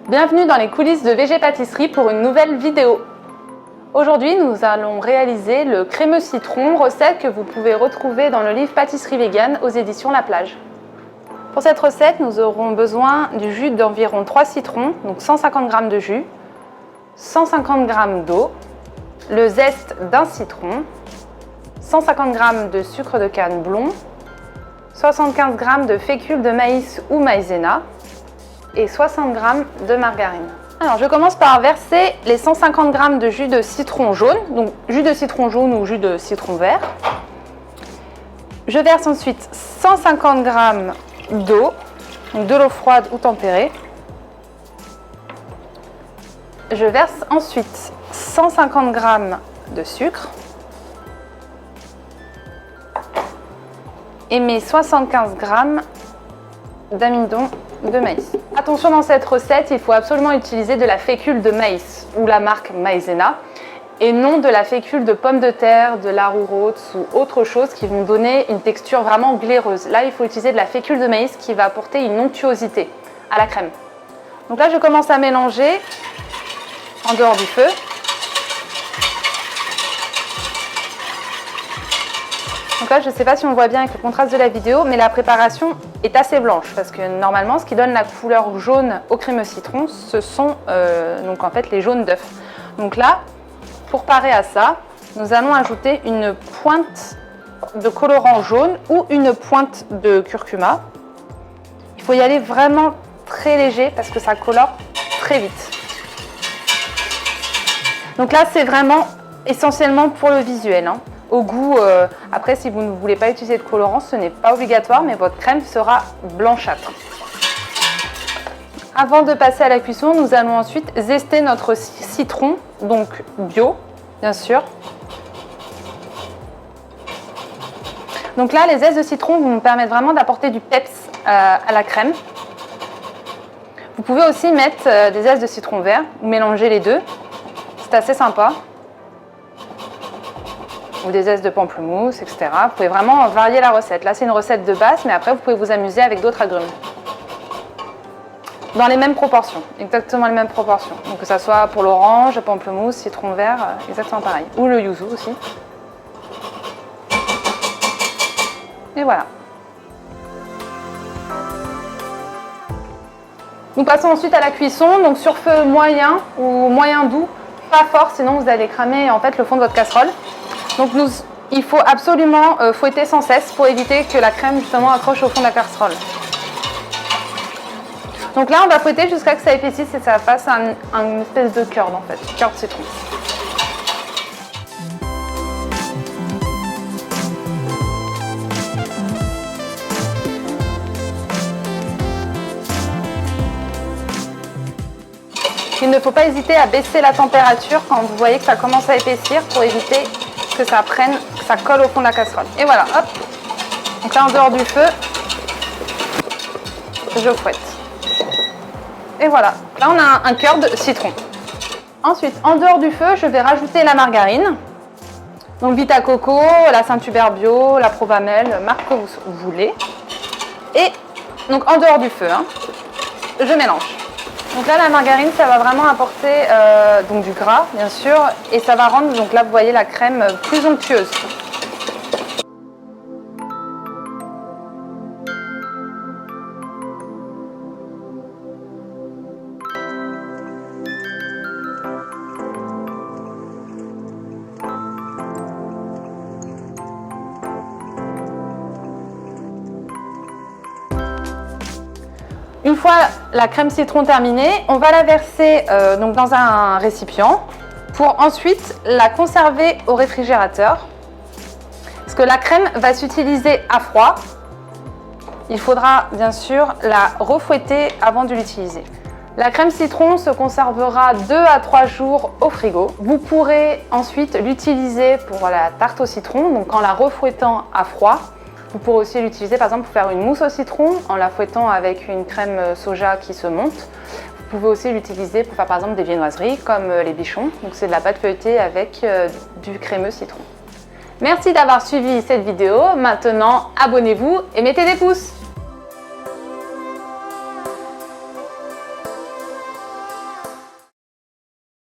Bienvenue dans les coulisses de VG Pâtisserie pour une nouvelle vidéo. Aujourd'hui, nous allons réaliser le crémeux citron, recette que vous pouvez retrouver dans le livre Pâtisserie Vegan aux éditions La Plage. Pour cette recette, nous aurons besoin du jus d'environ 3 citrons, donc 150 g de jus, 150 g d'eau, le zeste d'un citron, 150 g de sucre de canne blond, 75 g de fécule de maïs ou maïzena et 60 g de margarine. Alors, je commence par verser les 150 g de jus de citron jaune, donc jus de citron jaune ou jus de citron vert. Je verse ensuite 150 g d'eau, de l'eau froide ou tempérée. Je verse ensuite 150 g de sucre et mes 75 g d'amidon de maïs. Attention, dans cette recette, il faut absolument utiliser de la fécule de maïs ou la marque Maïzena et non de la fécule de pommes de terre, de l'arrow-roots ou autre chose qui vont donner une texture vraiment glaireuse. Là, il faut utiliser de la fécule de maïs qui va apporter une onctuosité à la crème. Donc là, je commence à mélanger en dehors du feu. Donc là, je ne sais pas si on voit bien avec le contraste de la vidéo, mais la préparation est assez blanche parce que normalement, ce qui donne la couleur jaune au crémeux citron, ce sont donc en fait les jaunes d'œufs. Donc là, pour parer à ça, nous allons ajouter une pointe de colorant jaune ou une pointe de curcuma. Il faut y aller vraiment très léger parce que ça colore très vite. Donc là, c'est vraiment essentiellement pour le visuel, hein. Au goût, après, si vous ne voulez pas utiliser de colorant, ce n'est pas obligatoire, mais votre crème sera blanchâtre. Avant de passer à la cuisson, nous allons ensuite zester notre citron, donc bio, bien sûr. Donc là, les zestes de citron vont nous permettre vraiment d'apporter du peps à la crème. Vous pouvez aussi mettre des zestes de citron vert, ou mélanger les deux. C'est assez sympa. Ou des zestes de pamplemousse, etc. Vous pouvez vraiment varier la recette. Là, c'est une recette de base, mais après, vous pouvez vous amuser avec d'autres agrumes. Dans les mêmes proportions, exactement les mêmes proportions. Donc que ça soit pour l'orange, pamplemousse, citron vert, exactement pareil. Ou le yuzu aussi. Et voilà. Nous passons ensuite à la cuisson, donc sur feu moyen ou moyen doux, pas fort, sinon vous allez cramer en fait le fond de votre casserole. Donc il faut absolument fouetter sans cesse pour éviter que la crème justement accroche au fond de la casserole. Donc là, on va fouetter jusqu'à ce que ça épaississe et que ça fasse une espèce de curd en fait, curd de citron. Il ne faut pas hésiter à baisser la température quand vous voyez que ça commence à épaissir pour éviter que ça prenne, que ça colle au fond de la casserole. Et voilà, hop. Donc là, en dehors du feu, je fouette. Et voilà, là on a un curd citron. Ensuite, en dehors du feu, je vais rajouter la margarine. Donc Vita Coco, la Saint-Hubert Bio, la Provamel, marque que vous voulez. Et donc en dehors du feu, hein, je mélange. Donc là, la margarine, ça va vraiment apporter donc du gras, bien sûr, et ça va rendre, donc là, vous voyez la crème plus onctueuse. Une fois la crème citron terminée, on va la verser donc dans un récipient pour ensuite la conserver au réfrigérateur. Parce que la crème va s'utiliser à froid. Il faudra bien sûr la refouetter avant de l'utiliser. La crème citron se conservera 2 à 3 jours au frigo. Vous pourrez ensuite l'utiliser pour la tarte au citron, donc en la refouettant à froid. Vous pourrez aussi l'utiliser par exemple pour faire une mousse au citron en la fouettant avec une crème soja qui se monte. Vous pouvez aussi l'utiliser pour faire par exemple des viennoiseries comme les bichons. Donc c'est de la pâte feuilletée avec du crémeux citron. Merci d'avoir suivi cette vidéo. Maintenant, abonnez-vous et mettez des pouces.